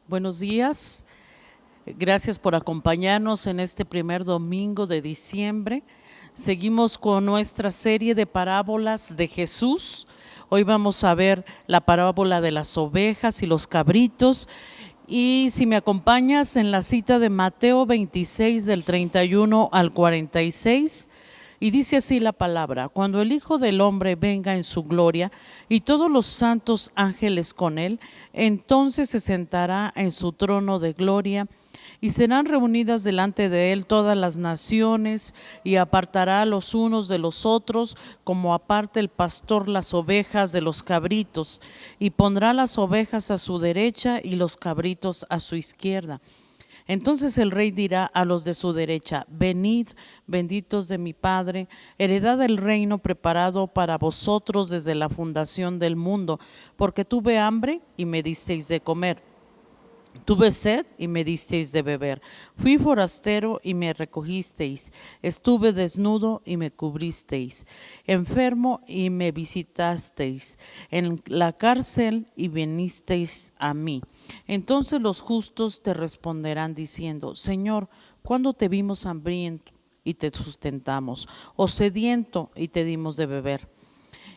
Buenos días, gracias por acompañarnos en este primer domingo de diciembre. Seguimos con nuestra serie de parábolas de Jesús. Hoy vamos a ver la parábola de las ovejas y los cabritos. Y si me acompañas en la cita de Mateo 26 del 31 al 46, y dice así la palabra: cuando el Hijo del Hombre venga en su gloria y todos los santos ángeles con él, entonces se sentará en su trono de gloria y serán reunidas delante de él todas las naciones, y apartará los unos de los otros, como aparta el pastor las ovejas de los cabritos, y pondrá las ovejas a su derecha y los cabritos a su izquierda. Entonces el rey dirá a los de su derecha: venid, benditos de mi Padre, heredad del reino preparado para vosotros desde la fundación del mundo, porque tuve hambre y me disteis de comer. Tuve sed y me disteis de beber. Fui forastero y me recogisteis. Estuve desnudo y me cubristeis. Enfermo y me visitasteis. En la cárcel y vinisteis a mí. Entonces los justos te responderán diciendo: Señor, ¿cuándo te vimos hambriento y te sustentamos, o sediento y te dimos de beber?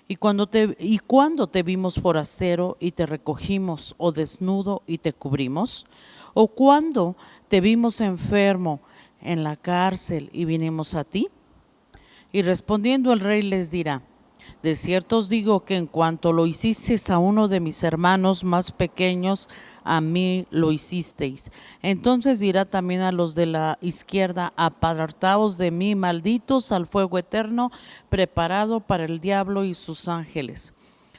¿Y cuando te vimos forastero y te recogimos, o desnudo y te cubrimos? ¿O cuando te vimos enfermo en la cárcel y vinimos a ti? Y respondiendo el rey les dirá: de cierto os digo que en cuanto lo hicisteis a uno de mis hermanos más pequeños, a mí lo hicisteis. Entonces dirá también a los de la izquierda: apartaos de mí, malditos, al fuego eterno, preparado para el diablo y sus ángeles.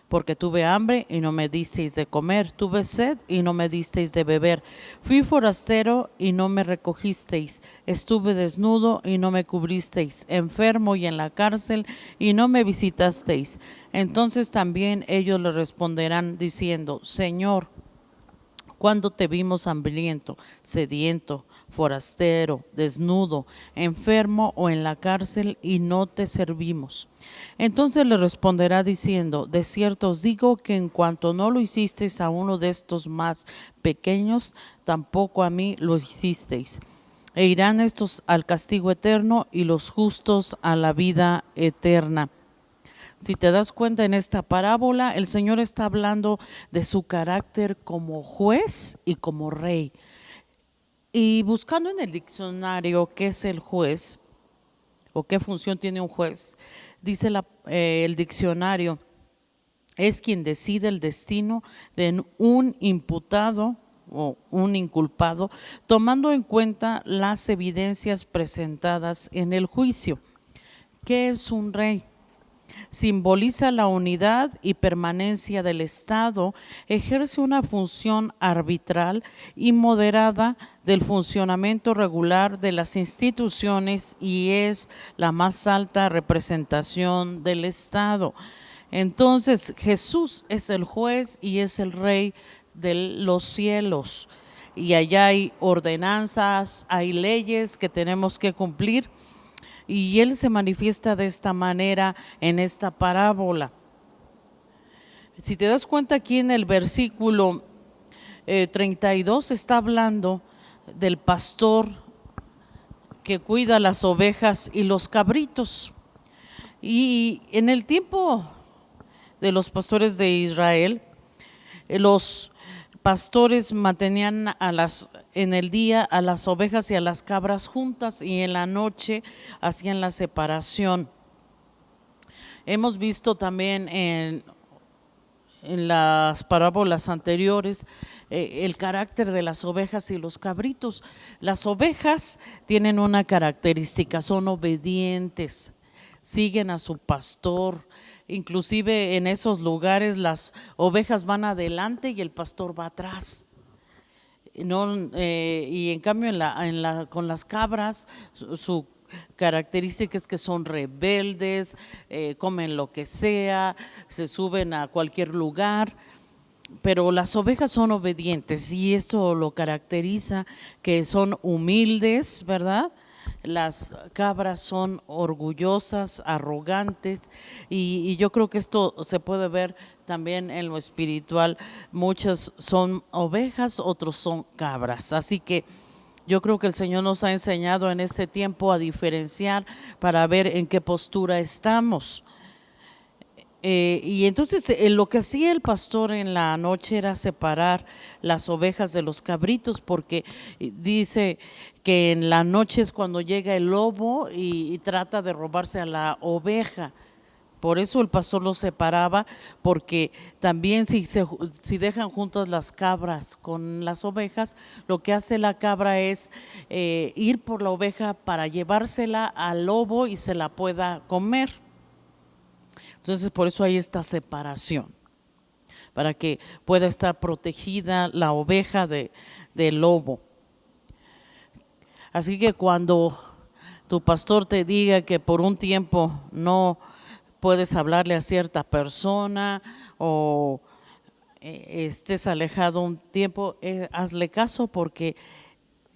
Porque tuve hambre y no me disteis de comer, tuve sed y no me disteis de beber, fui forastero y no me recogisteis, estuve desnudo y no me cubristeis, enfermo y en la cárcel y no me visitasteis. Entonces también ellos le responderán diciendo: Señor, ¿cuándo te vimos hambriento, sediento, forastero, desnudo, enfermo o en la cárcel y no te servimos? Entonces le responderá diciendo: de cierto os digo que en cuanto no lo hicisteis a uno de estos más pequeños, tampoco a mí lo hicisteis. E irán estos al castigo eterno y los justos a la vida eterna. Si te das cuenta, en esta parábola el Señor está hablando de su carácter como juez y como rey. Y buscando en el diccionario qué es el juez o qué función tiene un juez, dice el diccionario: es quien decide el destino de un imputado o un inculpado, tomando en cuenta las evidencias presentadas en el juicio. ¿Qué es un rey? Simboliza la unidad y permanencia del Estado, ejerce una función arbitral y moderada del funcionamiento regular de las instituciones y es la más alta representación del Estado. Entonces, Jesús es el juez y es el rey de los cielos. Y allá hay ordenanzas, hay leyes que tenemos que cumplir. Y Él se manifiesta de esta manera en esta parábola. Si te das cuenta, aquí en el versículo 32 está hablando del pastor que cuida las ovejas y los cabritos. Y en el tiempo de los pastores de Israel, los pastores mantenían en el día a las ovejas y a las cabras juntas, y en la noche hacían la separación. Hemos visto también en las parábolas anteriores el carácter de las ovejas y los cabritos. Las ovejas tienen una característica: son obedientes, siguen a su pastor. Inclusive en esos lugares las ovejas van adelante y el pastor va atrás. No, y en cambio con las cabras su característica es que son rebeldes, comen lo que sea, se suben a cualquier lugar. Pero las ovejas son obedientes y esto lo caracteriza, que son humildes, ¿verdad? Las cabras son orgullosas, arrogantes, y yo creo que esto se puede ver también en lo espiritual, muchas son ovejas, otros son cabras. Así que yo creo que el Señor nos ha enseñado en este tiempo a diferenciar para ver en qué postura estamos. Y entonces lo que hacía el pastor en la noche era separar las ovejas de los cabritos, porque dice que en la noche es cuando llega el lobo y trata de robarse a la oveja. Por eso el pastor los separaba, porque también si dejan juntas las cabras con las ovejas, lo que hace la cabra es ir por la oveja para llevársela al lobo y se la pueda comer. Entonces por eso hay esta separación, para que pueda estar protegida la oveja del lobo. Así que cuando tu pastor te diga que por un tiempo no puedes hablarle a cierta persona o estés alejado un tiempo, hazle caso, porque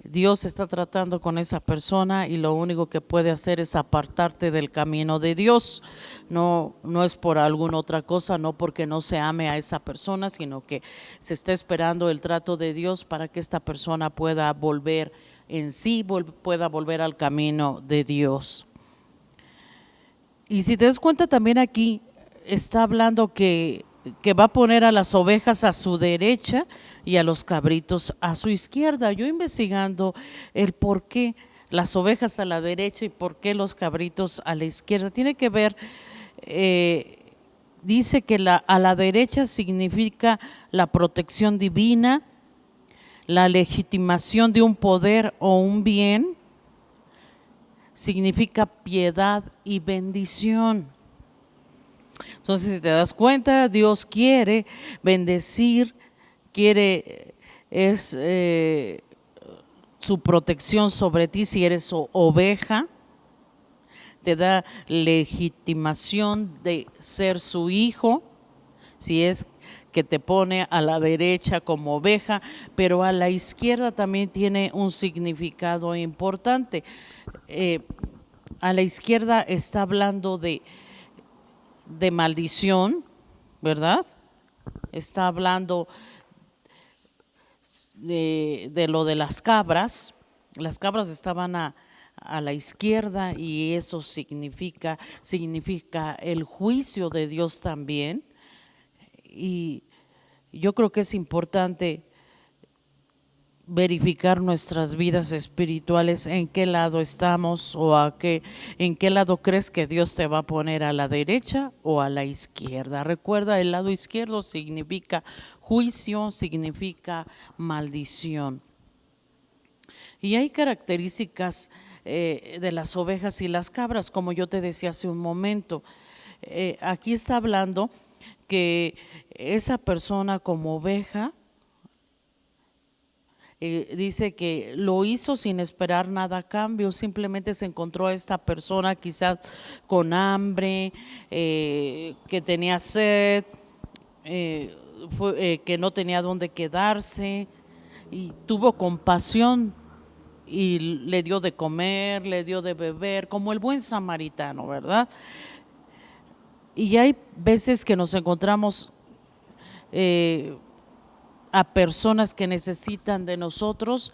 Dios está tratando con esa persona y lo único que puede hacer es apartarte del camino de Dios. No es por alguna otra cosa, no porque no se ame a esa persona, sino que se está esperando el trato de Dios para que esta persona pueda volver en sí, pueda volver al camino de Dios. Y si te das cuenta, también aquí está hablando que va a poner a las ovejas a su derecha y a los cabritos a su izquierda. Yo investigando el por qué las ovejas a la derecha y por qué los cabritos a la izquierda, tiene que ver, dice que a la derecha significa la protección divina, la legitimación de un poder o un bien, significa piedad y bendición. Entonces, si te das cuenta, Dios quiere bendecir, quiere su protección sobre ti si eres oveja, te da legitimación de ser su hijo, si es que te pone a la derecha como oveja, pero a la izquierda también tiene un significado importante. A la izquierda está hablando de maldición, ¿verdad? Está hablando de lo de las cabras. Las cabras estaban a la izquierda y eso significa el juicio de Dios también. Y yo creo que es importante verificar nuestras vidas espirituales, en qué lado estamos o en qué lado crees que Dios te va a poner, a la derecha o a la izquierda. Recuerda, el lado izquierdo significa juicio, significa maldición. Y hay características de las ovejas y las cabras, como yo te decía hace un momento. Aquí está hablando que esa persona como oveja, dice que lo hizo sin esperar nada a cambio, simplemente se encontró a esta persona quizás con hambre, que tenía sed, que no tenía dónde quedarse, y tuvo compasión y le dio de comer, le dio de beber, como el buen samaritano, ¿verdad? Y hay veces que nos encontramos a personas que necesitan de nosotros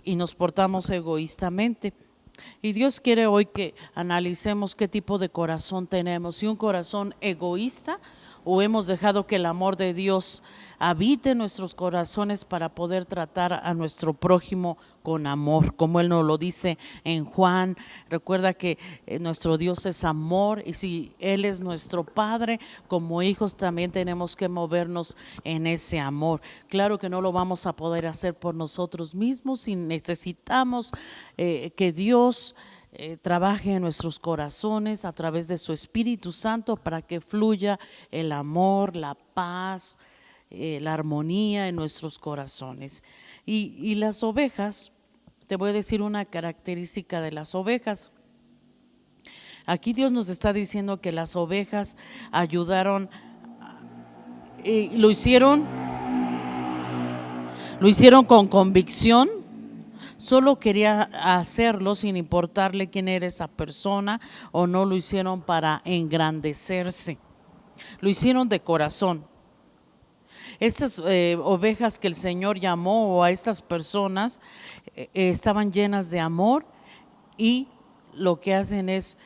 y nos portamos egoístamente. Y Dios quiere hoy que analicemos qué tipo de corazón tenemos, si un corazón egoísta o hemos dejado que el amor de Dios habite en nuestros corazones para poder tratar a nuestro prójimo con amor, como Él nos lo dice en Juan. Recuerda que nuestro Dios es amor, y si Él es nuestro Padre, como hijos también tenemos que movernos en ese amor. Claro que no lo vamos a poder hacer por nosotros mismos, y necesitamos que Dios trabaje en nuestros corazones a través de su Espíritu Santo para que fluya el amor, la paz, la armonía en nuestros corazones. Y las ovejas, te voy a decir una característica de las ovejas. Aquí Dios nos está diciendo que las ovejas ayudaron, lo hicieron con convicción. Solo quería hacerlo sin importarle quién era esa persona, o no lo hicieron para engrandecerse. Lo hicieron de corazón. Estas ovejas que el Señor llamó, o a estas personas, estaban llenas de amor, y lo que hacen es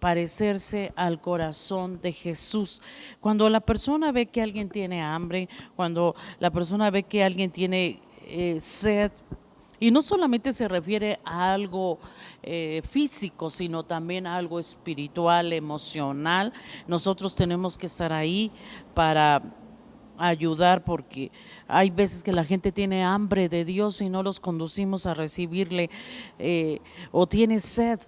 parecerse al corazón de Jesús. Cuando la persona ve que alguien tiene hambre, cuando la persona ve que alguien tiene sed, y no solamente se refiere a algo físico, sino también a algo espiritual, emocional, nosotros tenemos que estar ahí para ayudar, porque hay veces que la gente tiene hambre de Dios y no los conducimos a recibirle, o tiene sed.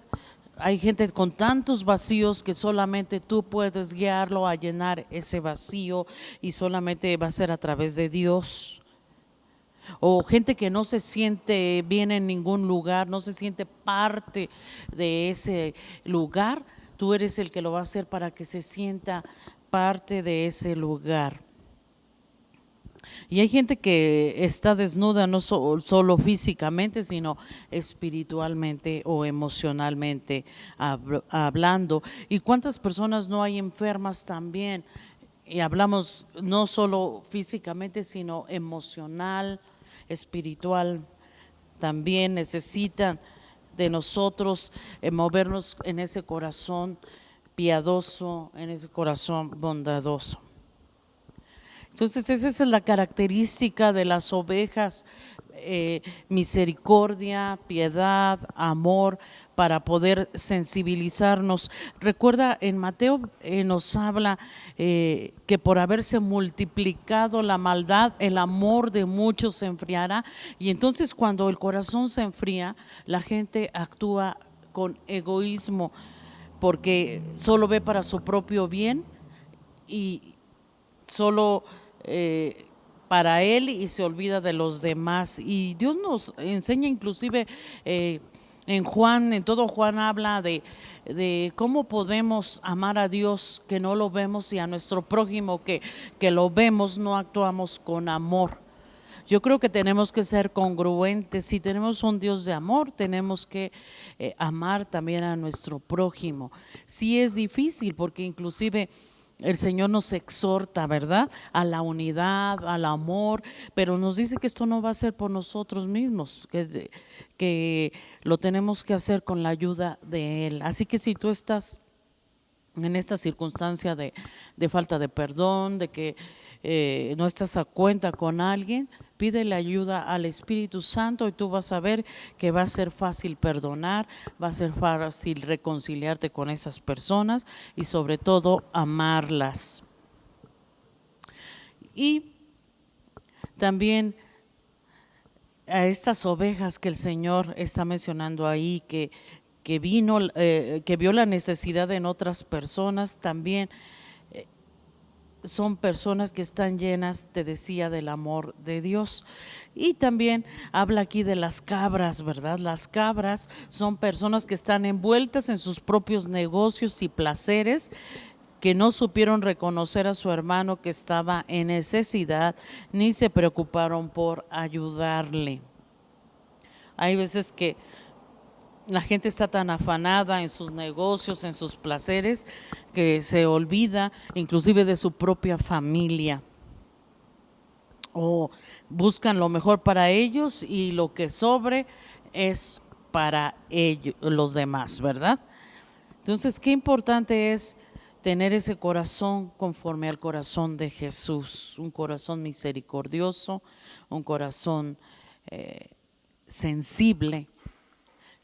Hay gente con tantos vacíos que solamente tú puedes guiarlo a llenar ese vacío, y solamente va a ser a través de Dios. O gente que no se siente bien en ningún lugar, no se siente parte de ese lugar, tú eres el que lo va a hacer para que se sienta parte de ese lugar. Y hay gente que está desnuda no solo físicamente, sino espiritualmente o emocionalmente hablando. ¿Y cuántas personas no hay enfermas también? Y hablamos no solo físicamente, sino emocional, espiritual. También necesitan de nosotros movernos en ese corazón piadoso, en ese corazón bondadoso. Entonces esa es la característica de las ovejas, misericordia, piedad, amor, para poder sensibilizarnos. Recuerda, en Mateo nos habla que por haberse multiplicado la maldad, el amor de muchos se enfriará, y entonces cuando el corazón se enfría, la gente actúa con egoísmo, porque solo ve para su propio bien y solo para él, y se olvida de los demás. Y Dios nos enseña inclusive en Juan, en todo Juan habla de cómo podemos amar a Dios que no lo vemos, y a nuestro prójimo que lo vemos, no actuamos con amor. Yo creo que tenemos que ser congruentes. Si tenemos un Dios de amor, tenemos que amar también a nuestro prójimo. Sí es difícil, porque inclusive el Señor nos exhorta, ¿verdad?, a la unidad, al amor, pero nos dice que esto no va a ser por nosotros mismos, que lo tenemos que hacer con la ayuda de Él. Así que si tú estás en esta circunstancia de falta de perdón, de que no estás a cuenta con alguien, pídele ayuda al Espíritu Santo, y tú vas a ver que va a ser fácil perdonar, va a ser fácil reconciliarte con esas personas, y sobre todo amarlas. Y también a estas ovejas que el Señor está mencionando ahí, que vio la necesidad en otras personas, también son personas que están llenas, te decía, del amor de Dios. Y también habla aquí de las cabras, ¿verdad? Las cabras son personas que están envueltas en sus propios negocios y placeres, que no supieron reconocer a su hermano que estaba en necesidad, ni se preocuparon por ayudarle. Hay veces que la gente está tan afanada en sus negocios, en sus placeres, que se olvida inclusive de su propia familia, o buscan lo mejor para ellos, y lo que sobre es para ellos, los demás, ¿verdad? Entonces, qué importante es tener ese corazón conforme al corazón de Jesús, un corazón misericordioso, un corazón sensible.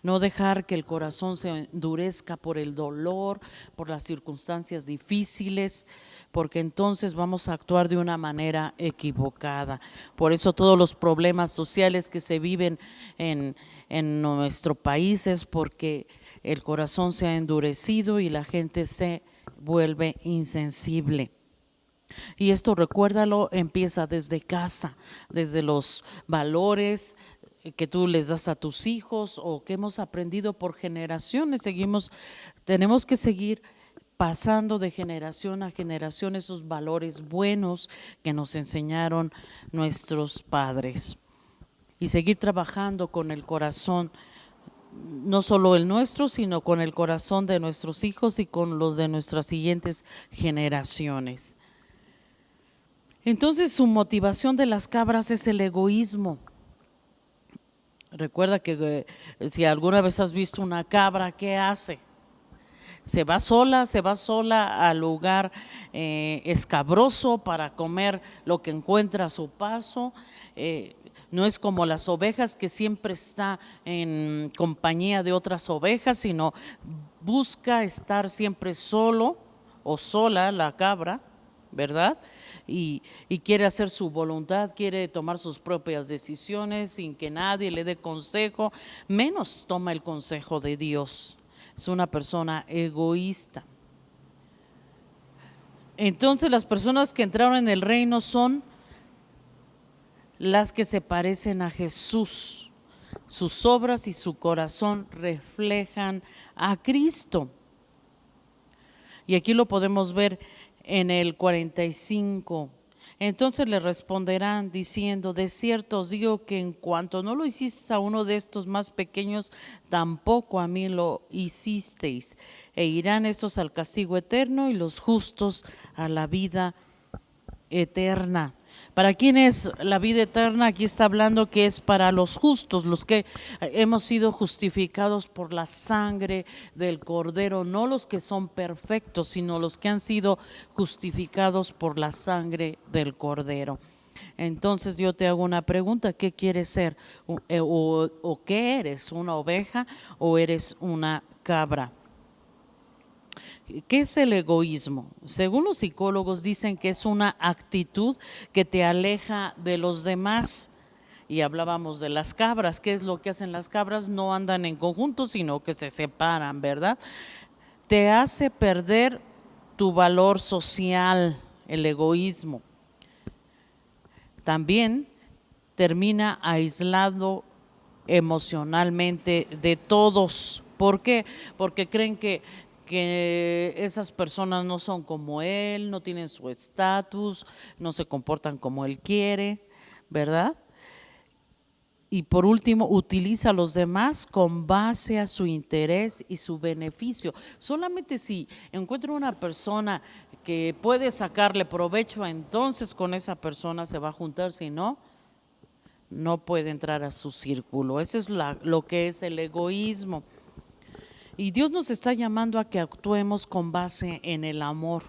No dejar que el corazón se endurezca por el dolor, por las circunstancias difíciles, porque entonces vamos a actuar de una manera equivocada. Por eso todos los problemas sociales que se viven en nuestro país es porque el corazón se ha endurecido y la gente se vuelve insensible. Y esto, recuérdalo, empieza desde casa, desde los valores que tú les das a tus hijos, o que hemos aprendido por generaciones. Tenemos que seguir pasando de generación a generación esos valores buenos que nos enseñaron nuestros padres, y seguir trabajando con el corazón, no solo el nuestro, sino con el corazón de nuestros hijos y con los de nuestras siguientes generaciones. Entonces su motivación de las cabras es el egoísmo. Recuerda que si alguna vez has visto una cabra, ¿qué hace? Se va sola al lugar escabroso para comer lo que encuentra a su paso. No es como las ovejas, que siempre está en compañía de otras ovejas, sino busca estar siempre solo o sola la cabra, ¿verdad? Y quiere hacer su voluntad, quiere tomar sus propias decisiones sin que nadie le dé consejo, menos toma el consejo de Dios. Es una persona egoísta. Entonces las personas que entraron en el reino son las que se parecen a Jesús. Sus obras y su corazón reflejan a Cristo. Y aquí lo podemos ver en el 45. Entonces le responderán diciendo: de cierto os digo que en cuanto no lo hicisteis a uno de estos más pequeños, tampoco a mí lo hicisteis. E irán estos al castigo eterno y los justos a la vida eterna. ¿Para quién es la vida eterna? Aquí está hablando que es para los justos, los que hemos sido justificados por la sangre del Cordero, no los que son perfectos, sino los que han sido justificados por la sangre del Cordero. Entonces yo te hago una pregunta: ¿qué quieres ser? ¿O qué eres? ¿Una oveja o eres una cabra? ¿Qué es el egoísmo? Según los psicólogos dicen que es una actitud que te aleja de los demás. Y hablábamos de las cabras. ¿Qué es lo que hacen las cabras? No andan en conjunto, sino que se separan, ¿verdad? Te hace perder tu valor social, el egoísmo. También termina aislado emocionalmente de todos. ¿Por qué? Porque creen que esas personas no son como él, no tienen su estatus, no se comportan como él quiere, ¿verdad? Y por último, utiliza a los demás con base a su interés y su beneficio. Solamente si encuentra una persona que puede sacarle provecho, entonces con esa persona se va a juntar, si no, no puede entrar a su círculo. Eso es lo que es el egoísmo. Y Dios nos está llamando a que actuemos con base en el amor.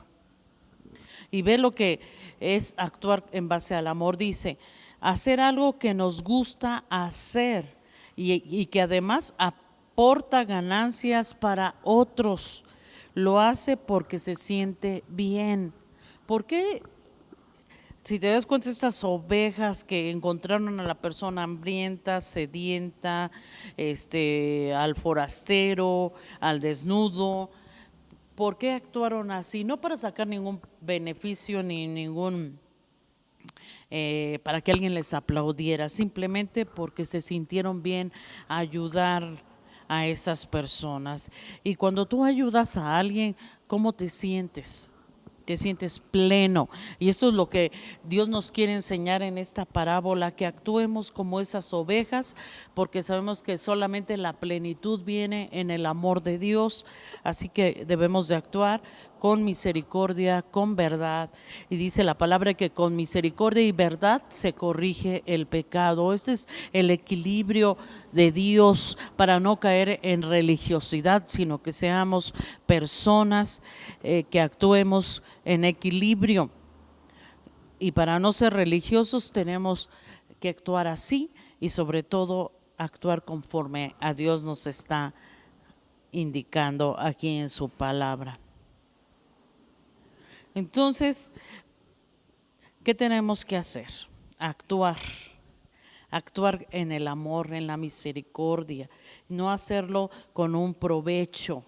Y ve lo que es actuar en base al amor. Dice: hacer algo que nos gusta hacer y que además aporta ganancias para otros. Lo hace porque se siente bien. ¿Por qué? Si te das cuenta, estas ovejas que encontraron a la persona hambrienta, sedienta, al forastero, al desnudo, ¿por qué actuaron así? No para sacar ningún beneficio ni ningún para que alguien les aplaudiera, simplemente porque se sintieron bien a ayudar a esas personas. Y cuando tú ayudas a alguien, ¿cómo te sientes? Te sientes pleno. Y esto es lo que Dios nos quiere enseñar en esta parábola, que actuemos como esas ovejas, porque sabemos que solamente la plenitud viene en el amor de Dios. Así que debemos de actuar con misericordia, con verdad. Y dice la palabra que con misericordia y verdad se corrige el pecado. Este es el equilibrio de Dios, para no caer en religiosidad, sino que seamos personas que actuemos en equilibrio. Y para no ser religiosos tenemos que actuar así, y sobre todo actuar conforme a Dios nos está indicando aquí en su palabra. Entonces, ¿qué tenemos que hacer? Actuar en el amor, en la misericordia, no hacerlo con un provecho,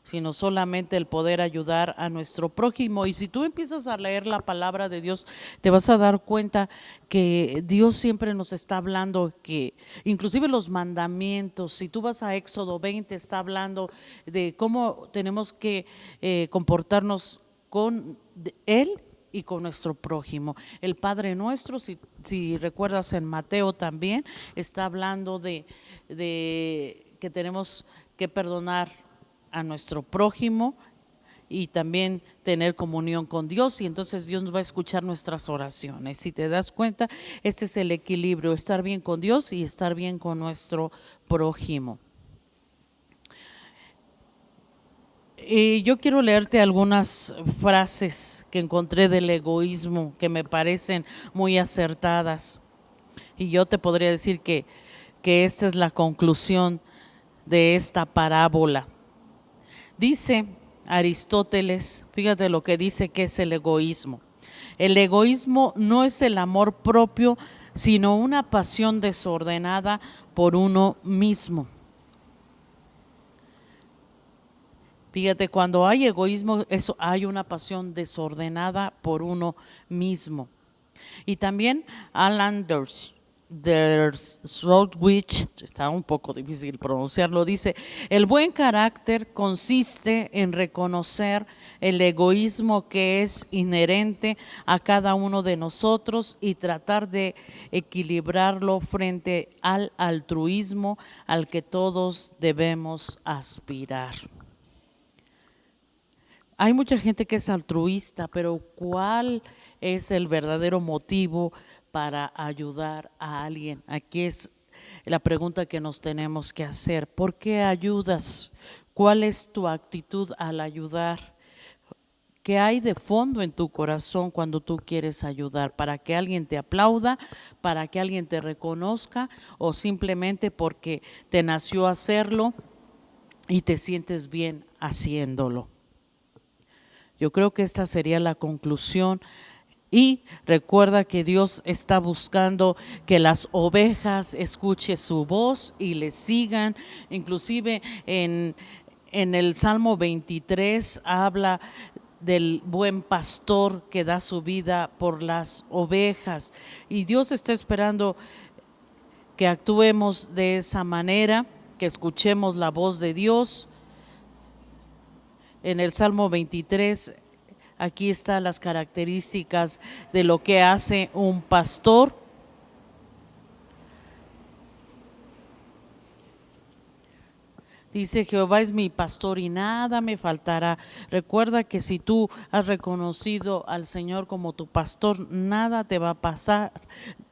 sino solamente el poder ayudar a nuestro prójimo. Y si tú empiezas a leer la palabra de Dios, te vas a dar cuenta que Dios siempre nos está hablando, que inclusive los mandamientos, si tú vas a Éxodo 20, está hablando de cómo tenemos que comportarnos con Él y con nuestro prójimo. El Padre Nuestro, si recuerdas en Mateo también, está hablando de que tenemos que perdonar a nuestro prójimo y también tener comunión con Dios, y entonces Dios nos va a escuchar nuestras oraciones. Si te das cuenta, este es el equilibrio, estar bien con Dios y estar bien con nuestro prójimo. Y yo quiero leerte algunas frases que encontré del egoísmo que me parecen muy acertadas. Y yo te podría decir que esta es la conclusión de esta parábola. Dice Aristóteles, fíjate lo que dice que es el egoísmo. El egoísmo no es el amor propio, sino una pasión desordenada por uno mismo. Fíjate, cuando hay egoísmo, eso, hay una pasión desordenada por uno mismo. Y también Alan Dershowitz, está un poco difícil pronunciarlo, dice: el buen carácter consiste en reconocer el egoísmo que es inherente a cada uno de nosotros y tratar de equilibrarlo frente al altruismo al que todos debemos aspirar. Hay mucha gente que es altruista, pero ¿cuál es el verdadero motivo para ayudar a alguien? Aquí es la pregunta que nos tenemos que hacer. ¿Por qué ayudas? ¿Cuál es tu actitud al ayudar? ¿Qué hay de fondo en tu corazón cuando tú quieres ayudar? ¿Para que alguien te aplauda? ¿Para que alguien te reconozca? ¿O simplemente porque te nació hacerlo y te sientes bien haciéndolo? Yo creo que esta sería la conclusión. Y recuerda que Dios está buscando que las ovejas escuchen su voz y le sigan. Inclusive en el Salmo 23 habla del buen pastor que da su vida por las ovejas. Y Dios está esperando que actuemos de esa manera, que escuchemos la voz de Dios. En el Salmo 23, aquí están las características de lo que hace un pastor. Dice: Jehová es mi pastor y nada me faltará. Recuerda que si tú has reconocido al Señor como tu pastor, nada te va a pasar.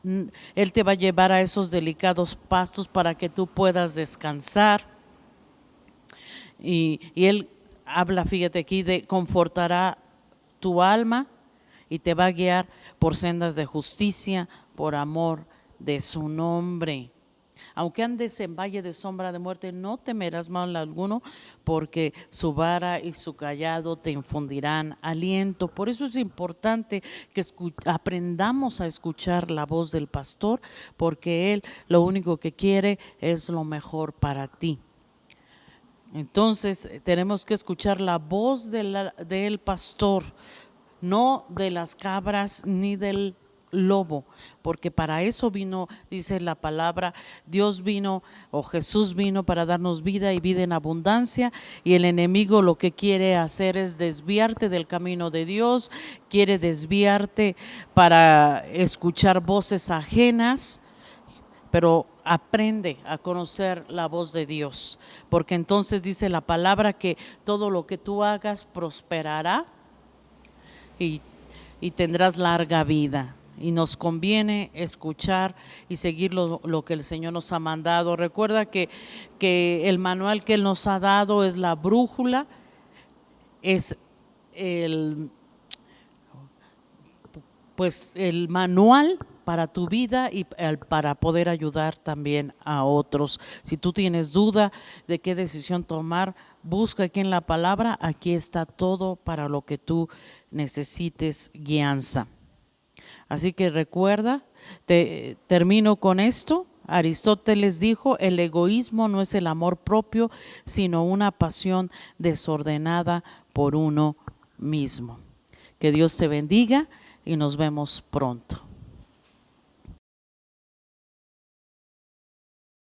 Él te va a llevar a esos delicados pastos para que tú puedas descansar. Y Él habla, fíjate aquí, de confortará tu alma y te va a guiar por sendas de justicia, por amor de su nombre. Aunque andes en valle de sombra de muerte, no temerás mal alguno, porque su vara y su cayado te infundirán aliento. Por eso es importante que aprendamos a escuchar la voz del pastor, porque él lo único que quiere es lo mejor para ti. Entonces tenemos que escuchar la voz del pastor, no de las cabras ni del lobo, porque para eso vino, dice la palabra, Dios vino o Jesús vino para darnos vida y vida en abundancia, y el enemigo lo que quiere hacer es desviarte del camino de Dios, quiere desviarte para escuchar voces ajenas. Pero aprende a conocer la voz de Dios, porque entonces dice la palabra que todo lo que tú hagas prosperará y tendrás larga vida. Y nos conviene escuchar y seguir lo que el Señor nos ha mandado. Recuerda que el manual que Él nos ha dado es la brújula, es el manual para tu vida y para poder ayudar también a otros. Si tú tienes duda de qué decisión tomar, busca aquí en la palabra, aquí está todo para lo que tú necesites guianza. Así que recuerda, termino con esto. Aristóteles dijo: el egoísmo no es el amor propio, sino una pasión desordenada por uno mismo. Que Dios te bendiga y nos vemos pronto.